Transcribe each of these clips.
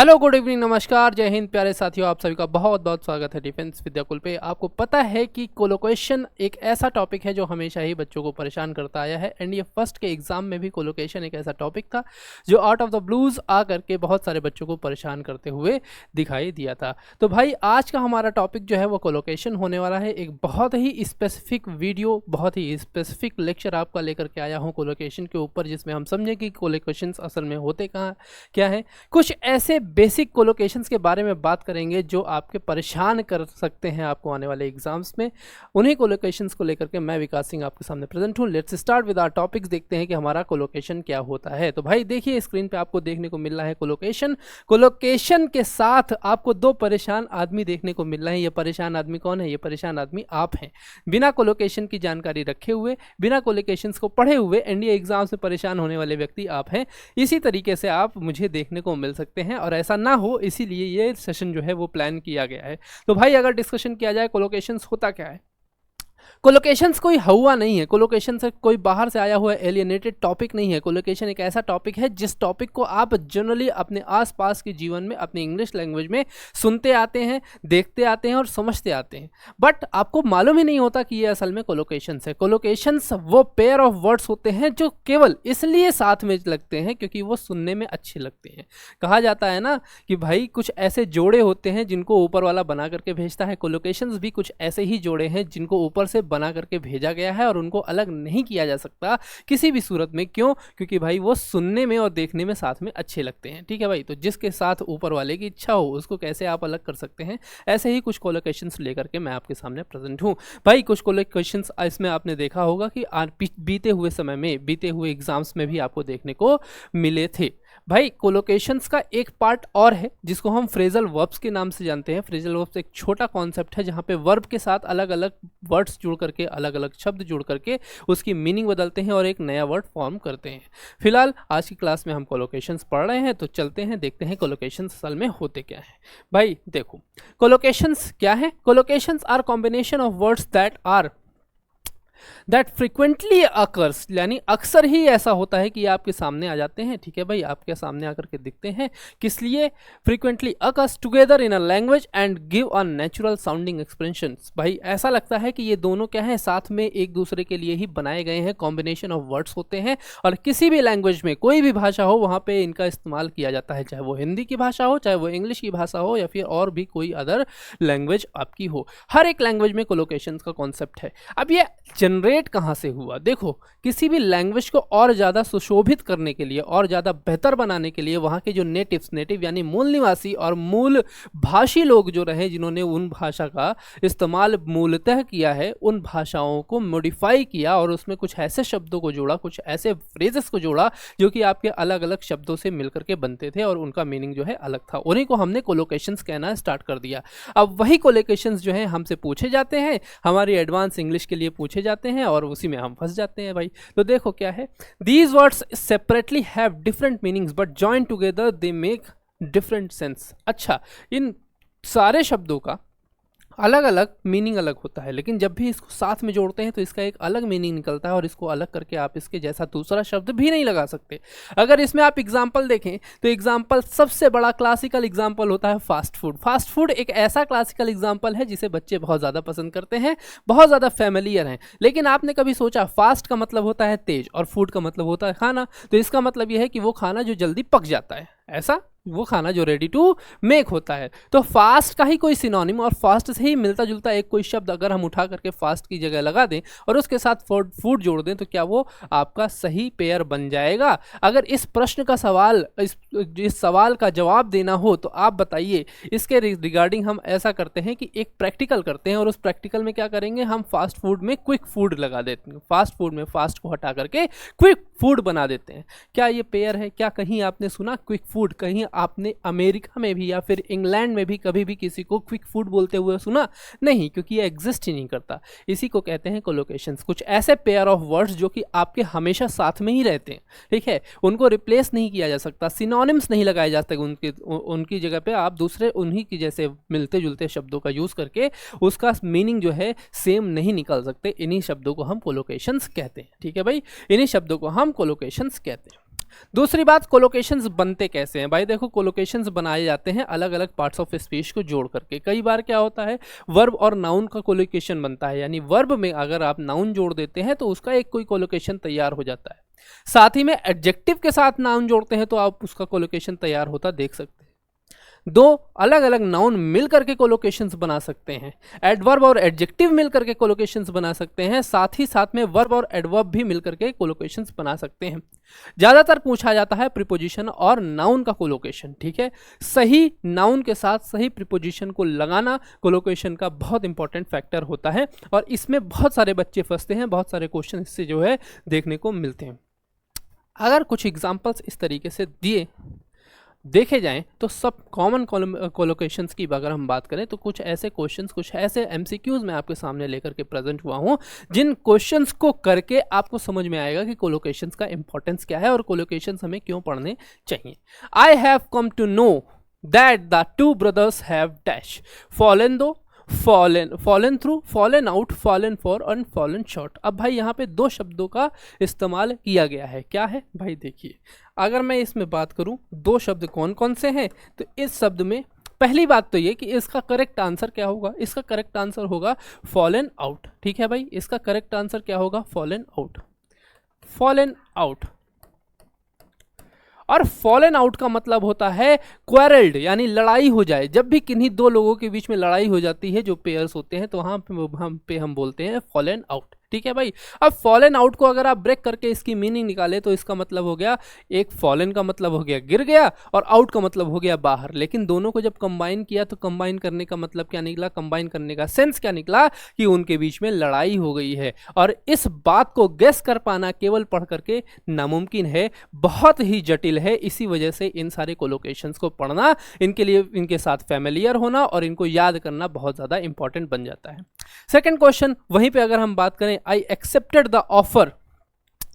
Hello, good evening, नमस्कार, जय हिंद प्यारे साथियों। आप सभी का बहुत बहुत स्वागत है डिफेंस विद्याकुल पे। आपको पता है कि कोलोकेशन एक ऐसा टॉपिक है जो हमेशा ही बच्चों को परेशान करता आया है। एंड ये फर्स्ट के एग्जाम में भी कोलोकेशन एक ऐसा टॉपिक था जो आउट ऑफ द ब्लूज आ करके बहुत सारे बच्चों को परेशान करते हुए दिखाई दिया था। तो भाई आज का हमारा टॉपिक जो है वो कोलोकेशन होने वाला है। एक बहुत ही स्पेसिफिक वीडियो, बहुत ही स्पेसिफिक लेक्चर आपका लेकर के आया हूँ कोलोकेशन के ऊपर, जिसमें हम समझें कि कोलोकेशंस असल में होते कहाँ क्या है। कुछ ऐसे बेसिक कोलोकेशंस के बारे में बात करेंगे जो आपके परेशान कर सकते हैं आपको आने वाले एग्जाम्स में। उन्हीं कोलोकेशंस को लेकर के मैं विकास सिंह आपके सामने प्रेजेंट हूँ। Let's start with our topics. देखते हैं कि हमारा कोलोकेशन क्या होता है। तो भाई देखिए, स्क्रीन पे आपको देखने को मिल रहा है कोलोकेशन। कोलोकेशन के साथ आपको दो परेशान आदमी देखने को मिल रहे हैं। ये परेशान आदमी कौन है? ये परेशान आदमी आप हैं। बिना कोलोकेशन की जानकारी रखे हुए, बिना कोलोकेशंस को पढ़े हुए एनडीए एग्जाम्स में परेशान होने वाले व्यक्ति आप हैं। इसी तरीके से आप मुझे देखने को मिल सकते हैं और ऐसा ना हो इसीलिए ये सेशन जो है वो प्लान किया गया है। तो भाई अगर डिस्कशन किया जाए कोलोकेशंस होता क्या है। कोलोकेशंस कोई हवा नहीं है। कोलोकेशन से कोई बाहर से आया हुआ एलियनेटेड टॉपिक नहीं है। कोलोकेशन एक ऐसा टॉपिक है जिस टॉपिक को आप जनरली अपने आसपास के जीवन में अपनी इंग्लिश लैंग्वेज में सुनते आते हैं, देखते आते हैं और समझते आते हैं, बट आपको मालूम ही नहीं होता कि ये असल में कोलोकेशंस है। कोलोकेशंस वो पेयर ऑफ वर्ड्स होते हैं जो केवल इसलिए साथ में लगते हैं क्योंकि वो सुनने में अच्छे लगते हैं। कहा जाता है ना कि भाई कुछ ऐसे जोड़े होते हैं जिनको ऊपर वाला बना करके भेजता है। कोलोकेशंस भी कुछ ऐसे ही जोड़े हैं जिनको ऊपर से बना करके भेजा गया है और उनको अलग नहीं किया जा सकता किसी भी सूरत में। क्यों? क्योंकि भाई वो सुनने में और देखने में साथ में अच्छे लगते हैं। ठीक है भाई, तो जिसके साथ ऊपर वाले की इच्छा हो उसको कैसे आप अलग कर सकते हैं। ऐसे ही कुछ कोलोकेशंस लेकर के मैं आपके सामने प्रेजेंट हूँ। भाई कुछ कोलोकेशंस इसमें आपने देखा होगा कि बीते हुए समय में, बीते हुए एग्जाम्स में भी आपको देखने को मिले थे। भाई कोलोकेशंस का एक पार्ट और है जिसको हम फ्रेजल वर्ब्स के नाम से जानते हैं। फ्रेजल वर्ब्स एक छोटा कॉन्सेप्ट है जहाँ पे वर्ब के साथ अलग अलग वर्ड्स जुड़ करके, अलग अलग शब्द जुड़ करके उसकी मीनिंग बदलते हैं और एक नया वर्ड फॉर्म करते हैं। फिलहाल आज की क्लास में हम कोलोकेशंस पढ़ रहे हैं, तो चलते हैं देखते हैं कोलोकेशंस असल में होते क्या है। भाई देखो, कोलोकेशंस क्या है। Collocations are combination of words that frequently occurs, यानी अक्सर ही ऐसा होता है कि आपके सामने आ जाते हैं। ठीक है भाई, आपके सामने आकर के दिखते हैं। किस लिए? Frequently occurs together in a language and give a natural sounding expressions. भाई ऐसा लगता है कि ये दोनों क्या है, साथ में एक दूसरे के लिए ही बनाए गए हैं, कॉम्बिनेशन ऑफ वर्ड्स होते हैं और किसी भी लैंग्वेज में, कोई भी भाषा हो, वहाँ पे इनका इस्तेमाल किया जाता है। चाहे वो हिंदी की भाषा हो, चाहे वो इंग्लिश की भाषा हो या फिर और भी कोई अदर लैंग्वेज आपकी हो, हर एक लैंग्वेज में कोलोकेशंस का कॉन्सेप्ट है। अब ये जनरेट कहाँ से हुआ? देखो, किसी भी लैंग्वेज को और ज़्यादा सुशोभित करने के लिए, और ज़्यादा बेहतर बनाने के लिए वहाँ के जो नेटिव यानी मूल निवासी और मूल भाषी लोग जो रहे, जिन्होंने उन भाषा का इस्तेमाल मूलतः किया है, उन भाषाओं को मॉडिफाई किया और उसमें कुछ ऐसे शब्दों को जोड़ा, कुछ ऐसे फ्रेजेस को जोड़ा जो कि आपके अलग अलग शब्दों से मिलकर के बनते थे और उनका मीनिंग जो है अलग था। उन्हीं को हमने कोलोकेशंस कहना स्टार्ट कर दिया। अब वही कोलोकेशंस जो है हमसे पूछे जाते हैं, हमारी एडवांस इंग्लिश के लिए पूछे जाते हैं और उसी में हम फंस जाते हैं भाई। तो देखो क्या है, these words separately have different meanings but join together they make different sense. अच्छा, इन सारे शब्दों का अलग अलग मीनिंग अलग होता है, लेकिन जब भी इसको साथ में जोड़ते हैं तो इसका एक अलग मीनिंग निकलता है और इसको अलग करके आप इसके जैसा दूसरा शब्द भी नहीं लगा सकते। अगर इसमें आप एग्जाम्पल देखें तो एग्जाम्पल, सबसे बड़ा क्लासिकल एग्जाम्पल होता है फास्ट फूड। फास्ट फूड एक ऐसा क्लासिकल एग्जाम्पल है जिसे बच्चे बहुत ज़्यादा पसंद करते हैं, बहुत ज़्यादा फैमिलियर हैं। लेकिन आपने कभी सोचा, फास्ट का मतलब होता है तेज और फूड का मतलब होता है खाना, तो इसका मतलब यह है कि वो खाना जो जल्दी पक जाता है, ऐसा वो खाना जो रेडी टू मेक होता है। तो फास्ट का ही कोई सिनोनिम और फास्ट से ही मिलता जुलता एक कोई शब्द अगर हम उठा करके फास्ट की जगह लगा दें और उसके साथ फूड जोड़ दें तो क्या वो आपका सही पेयर बन जाएगा? अगर इस प्रश्न का सवाल, इस सवाल का जवाब देना हो तो आप बताइए। इसके रिगार्डिंग हम ऐसा करते हैं कि एक प्रैक्टिकल करते हैं और उस प्रैक्टिकल में क्या करेंगे, हम फास्ट फूड में क्विक फूड लगा देते हैं। फास्ट फूड में फास्ट को हटा करके क्विक फूड बना देते हैं। क्या ये पेयर है? क्या कहीं आपने सुना क्विक फूड? कहीं आपने अमेरिका में भी या फिर इंग्लैंड में भी कभी भी किसी को क्विक फूड बोलते हुए सुना? नहीं, क्योंकि ये एग्जिस्ट ही नहीं करता। इसी को कहते हैं कोलोकेशंस। कुछ ऐसे पेयर ऑफ वर्ड्स जो कि आपके हमेशा साथ में ही रहते हैं, ठीक है, उनको रिप्लेस नहीं किया जा सकता, सिनोनिम्स नहीं लगाए जा सकते उनकी जगह पे आप दूसरे उन्हीं की जैसे मिलते जुलते शब्दों का यूज़ करके उसका मीनिंग जो है सेम नहीं निकाल सकते। इन्हीं शब्दों को हम कोलोकेशंस कहते हैं। ठीक है भाई, इन्हीं शब्दों को हम कोलोकेशंस कहते हैं। दूसरी बात, कोलोकेशंस बनते कैसे हैं भाई? देखो, कोलोकेशंस बनाए जाते हैं अलग अलग पार्ट्स ऑफ स्पीच को जोड़ करके। कई बार क्या होता है, वर्ब और नाउन का कोलोकेशन बनता है, यानी वर्ब में अगर आप नाउन जोड़ देते हैं तो उसका एक कोई कोलोकेशन तैयार हो जाता है। साथ ही में एडजेक्टिव के साथ नाउन जोड़ते हैं तो आप उसका कोलोकेशन तैयार होता देख सकते हैं। दो अलग अलग नाउन मिल करके कोलोकेशंस बना सकते हैं, एडवर्ब और एडजेक्टिव मिल करके कोलोकेशंस बना सकते हैं, साथ ही साथ में वर्ब और एडवर्ब भी मिल करके कोलोकेशंस बना सकते हैं। ज्यादातर पूछा जाता है प्रीपोजिशन और नाउन का कोलोकेशन, ठीक है। सही नाउन के साथ सही प्रीपोजिशन को लगाना कोलोकेशन का बहुत इंपॉर्टेंट फैक्टर होता है, और इसमें बहुत सारे बच्चे फंसते हैं, बहुत सारे क्वेश्चन इससे जो है देखने को मिलते हैं। अगर कुछ एग्जाम्पल्स इस तरीके से देखे जाएं तो सब कॉमन कोलोकेशंस की अगर हम बात करें तो कुछ ऐसे क्वेश्चंस, कुछ ऐसे एमसीक्यूज मैं आपके सामने लेकर के प्रेजेंट हुआ हूं, जिन क्वेश्चंस को करके आपको समझ में आएगा कि कोलोकेशंस का इंपॉर्टेंस क्या है और कोलोकेशंस हमें क्यों पढ़ने चाहिए। I have come to know that the two brothers have dash fallen though, fallen through, fallen out, fallen for और फॉलन शॉर्ट। अब भाई यहाँ पे दो शब्दों का इस्तेमाल किया गया है। क्या है भाई? देखिए, अगर मैं इसमें बात करूं दो शब्द कौन कौन से हैं, तो इस शब्द में पहली बात तो ये कि इसका करेक्ट आंसर क्या होगा? इसका करेक्ट आंसर होगा फॉलन आउट, ठीक है भाई। इसका करेक्ट आंसर क्या होगा? Fallen out, fallen out. और फॉलन आउट का मतलब होता है क्वारल्ड, यानी लड़ाई हो जाए। जब भी किन्हीं दो लोगों के बीच में लड़ाई हो जाती है, जो पेयर्स होते हैं, तो वहां पे हम बोलते हैं फॉलन आउट, ठीक है भाई। अब फॉलन आउट को अगर आप ब्रेक करके इसकी मीनिंग निकाले तो इसका मतलब हो गया, एक फॉलन का मतलब हो गया गिर गया, और आउट का मतलब हो गया बाहर। लेकिन दोनों को जब कंबाइन किया तो कंबाइन करने का मतलब क्या निकला? कंबाइन करने का सेंस क्या निकला? कि उनके बीच में लड़ाई हो गई है। और इस बात को गेस कर पाना केवल पढ़ करके नामुमकिन है, बहुत ही जटिल है। इसी वजह से इन सारे कोलोकेशंस को पढ़ना, इनके लिए इनके साथ फैमिलियर होना और इनको याद करना बहुत ज्यादा इंपॉर्टेंट बन जाता है। सेकंड क्वेश्चन, वहीं पे अगर हम बात करें, I accepted the offer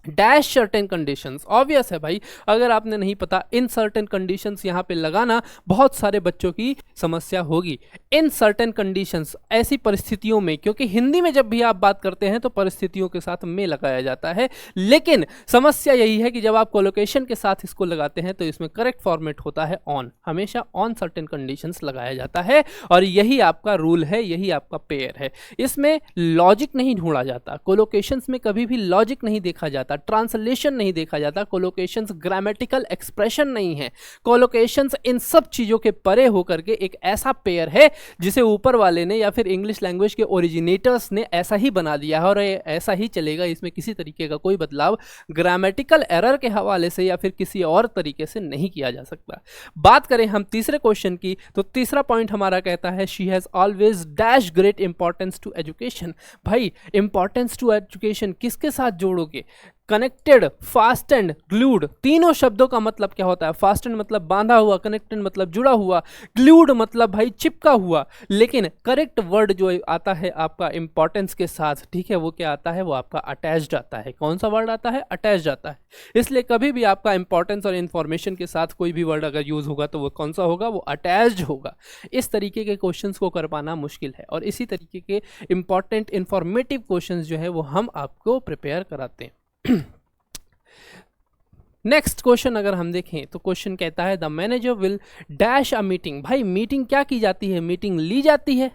dash certain conditions. Obvious है भाई, अगर आपने नहीं पता, इन सर्टेन कंडीशंस यहां पे लगाना बहुत सारे बच्चों की समस्या होगी। इन सर्टेन कंडीशंस, ऐसी परिस्थितियों में, क्योंकि हिंदी में जब भी आप बात करते हैं तो परिस्थितियों के साथ में लगाया जाता है, लेकिन समस्या यही है कि जब आप कोलोकेशन के साथ इसको लगाते हैं तो इसमें करेक्ट फॉर्मेट होता है ऑन, हमेशा ऑन सर्टेन कंडीशंस लगाया जाता है, और यही आपका रूल है, यही आपका पेयर है। इसमें लॉजिक नहीं ढूंढा जाता, कोलोकेशंस में कभी भी लॉजिक नहीं देखा जाता, ट्रांसलेशन नहीं देखा जाता, कोलोकेशंस ग्रामेटिकल एक्सप्रेशन नहीं है। कोलोकेशंस इन सब चीजों के परे होकर के एक ऐसा पेयर है जिसे ऊपर वाले ने या फिर इंग्लिश लैंग्वेज के ओरिजिनेटर्स ने ऐसा ही बना दिया है, और ऐसा ही चलेगा। इसमें किसी तरीके का कोई बदलाव ग्रामेटिकल एरर के हवाले से या फिर किसी और तरीके से नहीं किया जा सकता। बात करें हम तीसरे क्वेश्चन की, तो तीसरा पॉइंट हमारा कहता है she has always dash great importance to education. भाई, इंपॉर्टेंस टू एजुकेशन किसके साथ जोड़ोगे? कनेक्टेड, फास्ट एंड ग्लूड, तीनों शब्दों का मतलब क्या होता है? फास्ट एंड मतलब बांधा हुआ, कनेक्टेड मतलब जुड़ा हुआ, ग्लूड मतलब भाई चिपका हुआ। लेकिन करेक्ट वर्ड जो आता है आपका इंपॉर्टेंस के साथ, ठीक है, वो क्या आता है? वो आपका अटैच्ड आता है। कौन सा वर्ड आता है? अटैच्ड आता है। इसलिए कभी भी आपका इंपॉर्टेंस और इंफॉर्मेशन के साथ कोई भी वर्ड अगर यूज होगा तो वो कौन सा होगा? वो अटैच्ड होगा। इस तरीके के क्वेश्चंस को कर पाना मुश्किल है, और इसी तरीके के इंपॉर्टेंट इंफॉर्मेटिव क्वेश्चंस जो है वो हम आपको प्रिपेयर कराते हैं। नेक्स्ट क्वेश्चन अगर हम देखें तो क्वेश्चन कहता है the manager will dash a meeting. भाई, मीटिंग क्या की जाती है? मीटिंग ली जाती है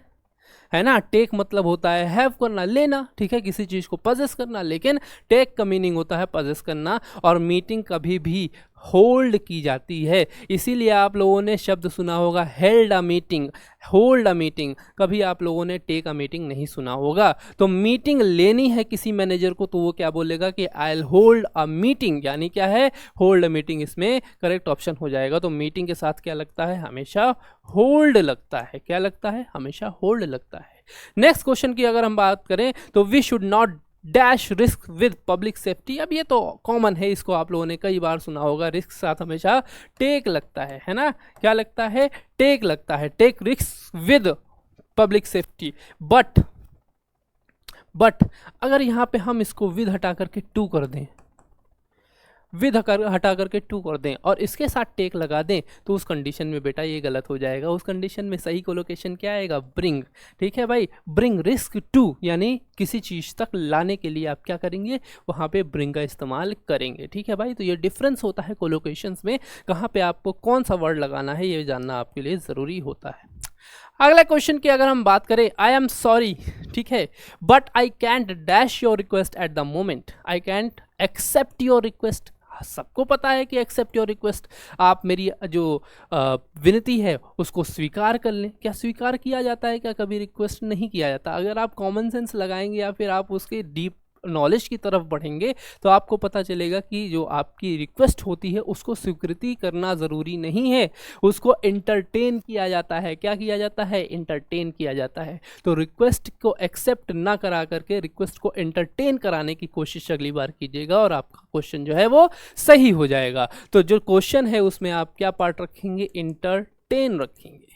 ना। टेक मतलब होता है हैव करना, लेना, ठीक है, किसी चीज को पजेस करना, लेकिन टेक का मीनिंग होता है पजेस करना, और मीटिंग कभी भी होल्ड की जाती है। इसीलिए आप लोगों ने शब्द सुना होगा held a meeting, hold a meeting. कभी आप लोगों ने टेक अ मीटिंग नहीं सुना होगा। तो मीटिंग लेनी है किसी मैनेजर को तो वो क्या बोलेगा कि I will hold a meeting, यानी क्या है? होल्ड अ मीटिंग इसमें करेक्ट ऑप्शन हो जाएगा। तो मीटिंग के साथ क्या लगता है? हमेशा होल्ड लगता है। क्या लगता है? हमेशा होल्ड लगता है। नेक्स्ट क्वेश्चन की अगर हम बात करें तो we should not dash risk with public safety. अब ये तो कॉमन है, इसको आप लोगों ने कई बार सुना होगा। रिस्क साथ हमेशा टेक लगता है ना। क्या लगता है? टेक लगता है। Take risk with public safety. But अगर यहां पे हम इसको विद हटा करके टू कर दें, विद हटा करके टू कर दें और इसके साथ टेक लगा दें तो उस कंडीशन में बेटा ये गलत हो जाएगा। उस कंडीशन में सही कोलोकेशन क्या आएगा, ब्रिंग। ठीक है भाई, ब्रिंग रिस्क टू, यानी किसी चीज़ तक लाने के लिए आप क्या करेंगे, वहाँ पे ब्रिंग का इस्तेमाल करेंगे। ठीक है भाई, तो ये डिफरेंस होता है कोलोकेशंस में, कहाँ पे आपको कौन सा वर्ड लगाना है ये जानना आपके लिए ज़रूरी होता है। अगला क्वेश्चन की अगर हम बात करें, आई एम सॉरी, ठीक है, but I can't dash your request at the moment, I can't accept your request. सबको पता है कि एक्सेप्ट योर रिक्वेस्ट, आप मेरी जो विनती है उसको स्वीकार कर लें। क्या स्वीकार किया जाता है, क्या कभी रिक्वेस्ट नहीं किया जाता? अगर आप कॉमन सेंस लगाएंगे या फिर आप उसके डीप नॉलेज की तरफ बढ़ेंगे तो आपको पता चलेगा कि जो आपकी रिक्वेस्ट होती है उसको स्वीकृति करना ज़रूरी नहीं है, उसको एंटरटेन किया जाता है। क्या किया जाता है, एंटरटेन किया जाता है। तो रिक्वेस्ट को एक्सेप्ट ना करा करके रिक्वेस्ट को एंटरटेन कराने की कोशिश अगली बार कीजिएगा और आपका क्वेश्चन जो है वो सही हो जाएगा। तो जो क्वेश्चन है उसमें आप क्या पार्ट रखेंगे, एंटरटेन रखेंगे।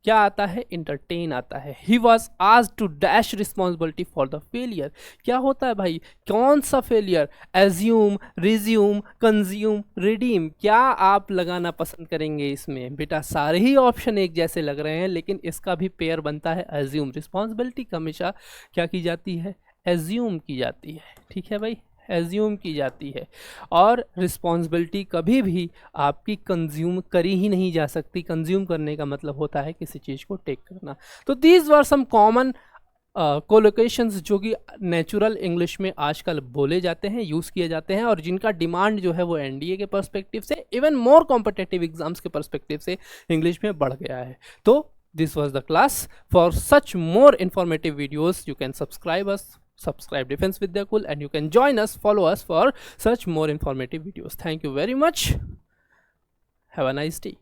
क्या आता है, एंटरटेन आता है। He was asked to dash responsibility for the failure. क्या होता है भाई, कौन सा failure, assume, resume, consume, redeem, क्या आप लगाना पसंद करेंगे इसमें? बेटा सारे ही ऑप्शन एक जैसे लग रहे हैं लेकिन इसका भी पेयर बनता है एज्यूम। रिस्पॉन्सिबिलिटी हमेशा क्या की जाती है, एज्यूम की जाती है। ठीक है भाई, एज्यूम की जाती है और रिस्पॉन्सिबिलिटी कभी भी आपकी कंज्यूम करी ही नहीं जा सकती। कंज्यूम करने का मतलब होता है किसी चीज़ को टेक करना। तो these were some common collocations जो कि नेचुरल इंग्लिश में आजकल बोले जाते हैं, यूज़ किए जाते हैं और जिनका डिमांड जो है वो एनडीए के पर्सपेक्टिव से, इवन मोर कॉम्पिटिटिव एग्जाम्स के पर्सपेक्टिव से इंग्लिश में बढ़ गया है। तो this was the class. For such more informative videos you can subscribe Defense Vidya Kul and you can join us, follow us for such more informative videos. Thank you very much. Have a nice day.